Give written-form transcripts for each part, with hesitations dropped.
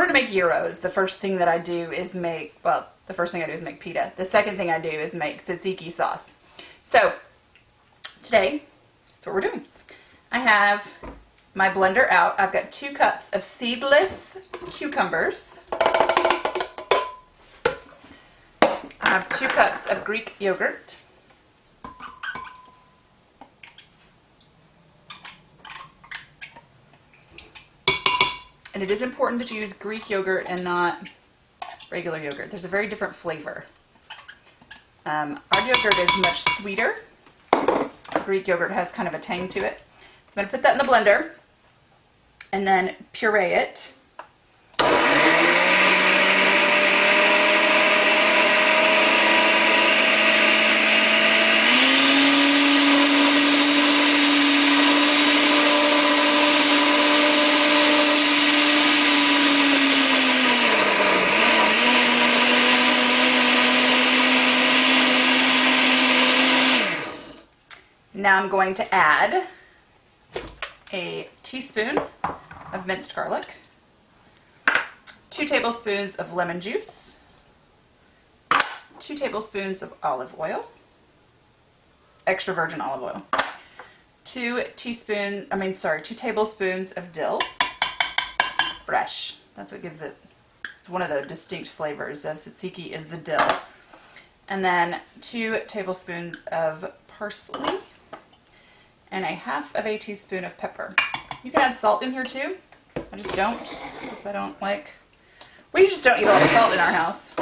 to make gyros, the first thing that I do is make, well, the first thing I do is make pita. The second thing I do is make tzatziki sauce. So today, that's what we're doing. I have my blender out. I've got 2 cups of seedless cucumbers. I have 2 cups of Greek yogurt. And it is important that you use Greek yogurt and not regular yogurt. There's a very different flavor. Our yogurt is much sweeter. Greek yogurt has kind of a tang to it. So I'm going to put that in the blender and then puree it. Now I'm going to add a teaspoon of minced garlic, 2 tablespoons of lemon juice, 2 tablespoons of olive oil, extra virgin olive oil, 2 tablespoons of dill, fresh. That's what gives it, it's one of the distinct flavors of tzatziki is the dill. And then 2 tablespoons of parsley, and a half of a teaspoon of pepper. You can add salt in here too. I just don't, because I don't like, we just don't eat a lot of salt in our house.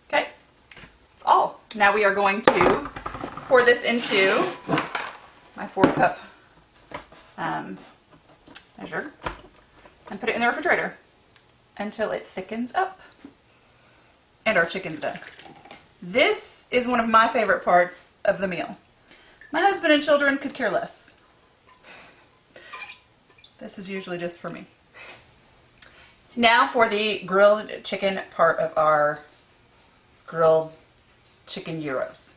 Okay, that's all. Now we are going to pour this into my 4-cup measure and put it in the refrigerator until it thickens up. And our chicken's done. This is one of my favorite parts of the meal. My husband and children could care less. This is usually just for me. Now for the grilled chicken part of our grilled chicken gyros.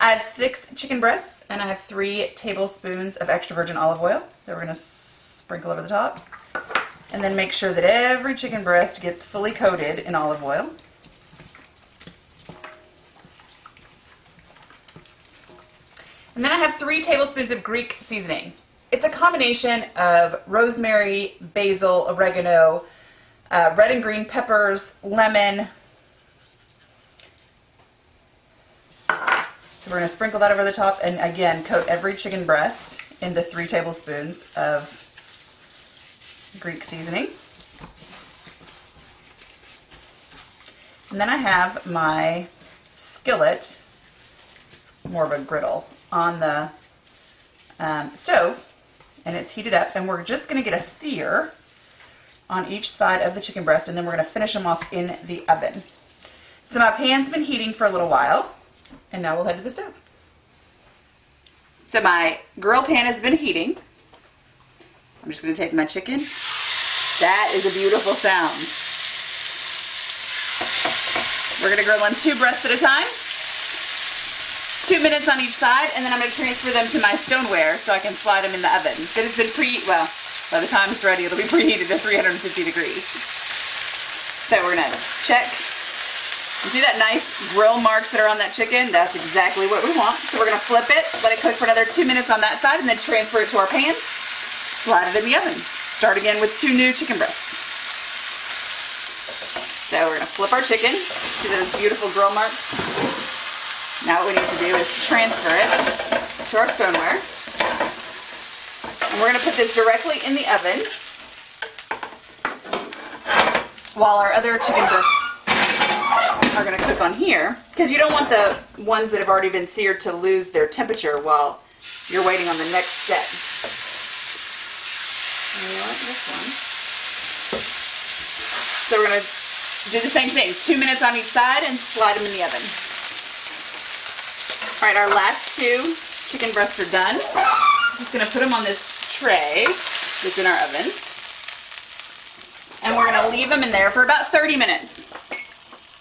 I have 6 chicken breasts and I have 3 tablespoons of extra virgin olive oil that we're going to sprinkle over the top. And then make sure that every chicken breast gets fully coated in olive oil. And then I have 3 tablespoons of Greek seasoning. It's a combination of rosemary, basil, oregano, red and green peppers, lemon. So we're going to sprinkle that over the top and again coat every chicken breast in the 3 tablespoons of Greek seasoning. And then I have my skillet, it's more of a griddle, on the stove, and it's heated up, and we're just going to get a sear on each side of the chicken breast, and then we're going to finish them off in the oven. So my pan's been heating for a little while. And now we'll head to the stove. So my grill pan has been heating. I'm just going to take my chicken. That is a beautiful sound. We're going to grill on 2 breasts at a time. 2 minutes on each side, and then I'm going to transfer them to my stoneware so I can slide them in the oven. That has been well, by the time it's ready, it'll be preheated to 350 degrees. So we're going to check. You see that nice grill marks that are on that chicken? That's exactly what we want. So we're going to flip it, let it cook for another 2 minutes on that side, and then transfer it to our pan. Slide it in the oven. Start again with 2 new chicken breasts. So we're going to flip our chicken. See those beautiful grill marks? Now what we need to do is transfer it to our stoneware. And we're going to put this directly in the oven while our other chicken breasts are going to cook on here, because you don't want the ones that have already been seared to lose their temperature while you're waiting on the next step. And you want this one. So we're going to do the same thing, 2 minutes on each side and slide them in the oven. All right, our last 2 chicken breasts are done. I'm just going to put them on this tray that's in our oven. And we're gonna leave them in there for about 30 minutes.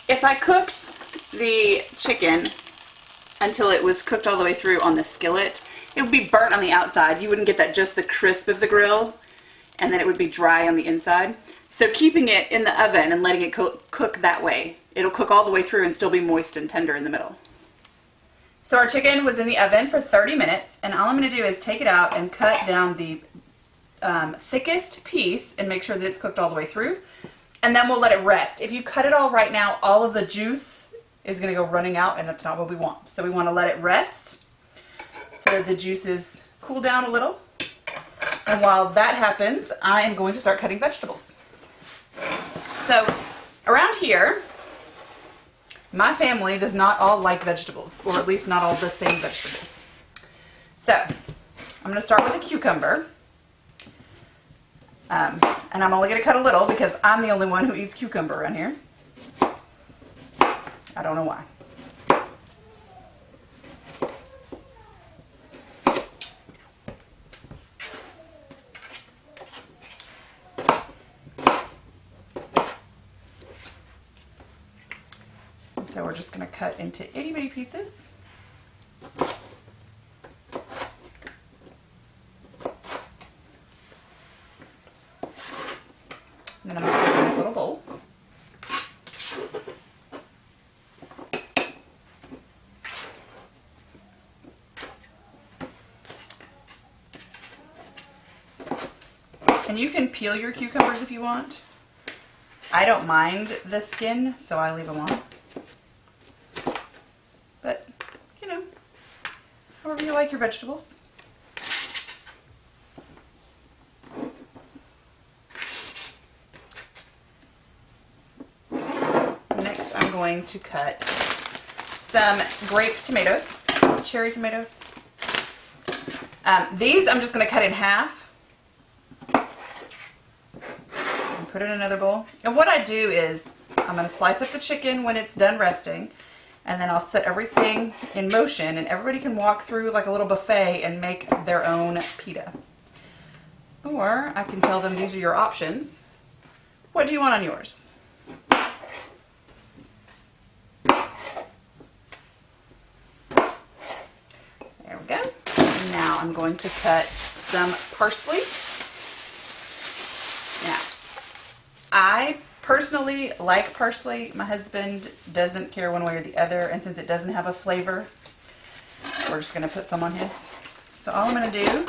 If I cooked the chicken until it was cooked all the way through on the skillet, it would be burnt on the outside. You wouldn't get that, just the crisp of the grill, and then it would be dry on the inside. So keeping it in the oven and letting it cook that way, it'll cook all the way through and still be moist and tender in the middle. So our chicken was in the oven for 30 minutes, and all I'm going to do is take it out and cut down the thickest piece and make sure that it's cooked all the way through, and then we'll let it rest. If you cut it all right now, all of the juice is going to go running out, and that's not what we want. So we want to let it rest so that the juices cool down a little. And while that happens, I am going to start cutting vegetables. So around here, my family does not all like vegetables, or at least not all the same vegetables. So I'm going to start with a cucumber. And I'm only going to cut a little because I'm the only one who eats cucumber around here. I don't know why. So we're just going to cut into itty bitty pieces. And then I'm going to put it in this little bowl. And you can peel your cucumbers if you want. I don't mind the skin, so I leave them on. But, you know, however you like your vegetables. Next, I'm going to cut some grape tomatoes, cherry tomatoes. These I'm just going to cut in half. Put it in another bowl. And what I do is I'm going to slice up the chicken when it's done resting, and then I'll set everything in motion, and everybody can walk through like a little buffet and make their own pita. Or I can tell them these are your options. What do you want on yours? There we go. Now I'm going to cut some parsley. Now, I personally like parsley. My husband doesn't care one way or the other, and since it doesn't have a flavor, we're just going to put some on his. So all I'm going to do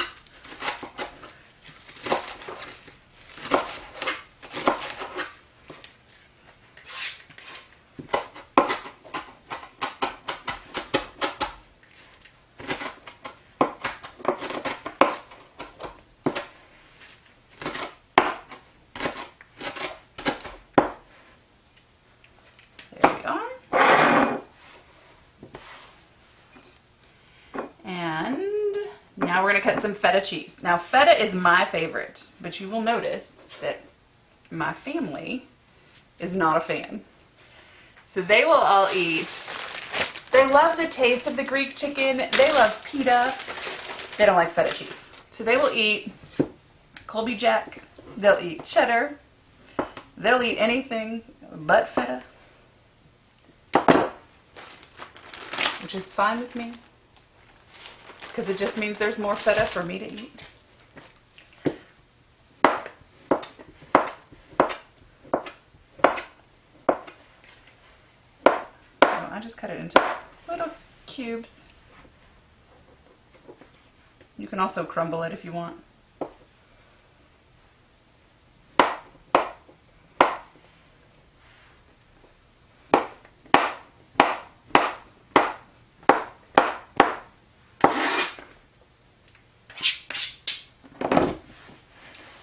now we're going to cut some feta cheese. Now feta is my favorite, but you will notice that my family is not a fan. So they will all eat. They love the taste of the Greek chicken. They love pita. They don't like feta cheese. So they will eat Colby Jack. They'll eat cheddar. They'll eat anything but feta, which is fine with me, because it just means there's more feta for me to eat. So I just cut it into little cubes. You can also crumble it if you want.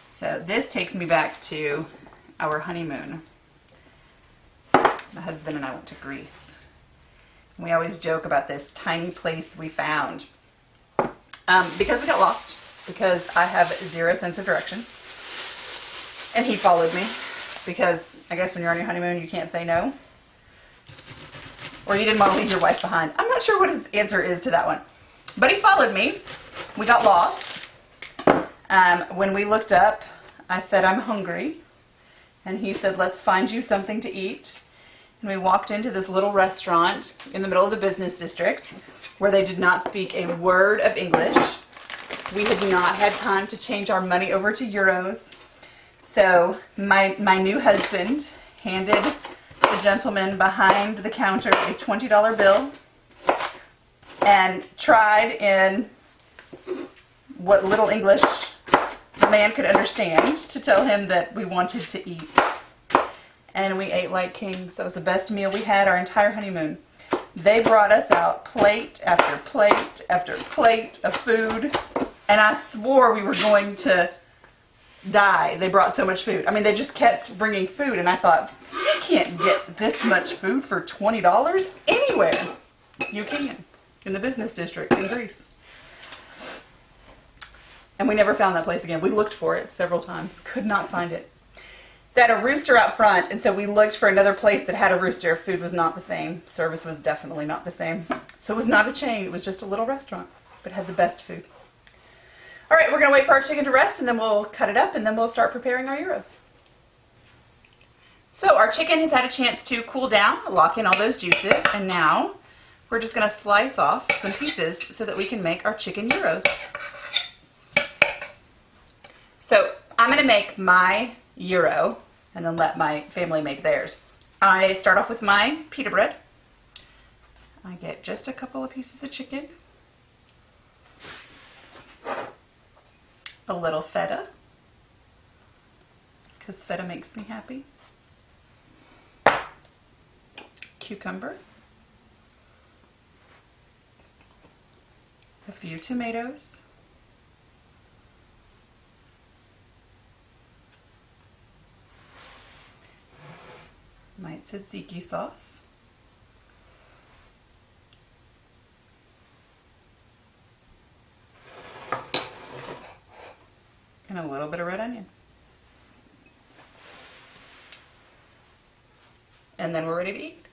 So this takes me back to our honeymoon. My husband and I went to Greece. We always joke about this tiny place we found. Because we got lost, because I have zero sense of direction. And he followed me, because I guess when you're on your honeymoon you can't say no. Or you didn't want to leave your wife behind. I'm not sure what his answer is to that one. But he followed me. We got lost. When we looked up, I said, I'm hungry. and he said, let's find you something to eat. And we walked into this little restaurant in the middle of the business district where they did not speak a word of English. We had not had time to change our money over to euros. So my new husband handed the gentleman behind the counter a $20 bill and tried in what little English the man could understand to tell him that we wanted to eat. And we ate like kings. That was the best meal we had our entire honeymoon. They brought us out plate after plate after plate of food, and I swore we were going to die. They brought so much food. I mean, they just kept bringing food, and I thought, you can't get this much food for $20 anywhere. You can, in the business district in Greece. And we never found that place again. We looked for it several times, could not find it. They had a rooster out front, and so we looked for another place that had a rooster. Food was not the same. Service was definitely not the same. So it was not a chain. It was just a little restaurant, but had the best food. All right, we're going to wait for our chicken to rest, and then we'll cut it up, and then we'll start preparing our gyros. So our chicken has had a chance to cool down, lock in all those juices, and now we're just going to slice off some pieces so that we can make our chicken gyros. So I'm going to make my gyro and then let my family make theirs. I start off with my pita bread. I get just a couple of pieces of chicken, a little feta, because feta makes me happy, cucumber, a few tomatoes, my tzatziki sauce, and a little bit of red onion. And then we're ready to eat.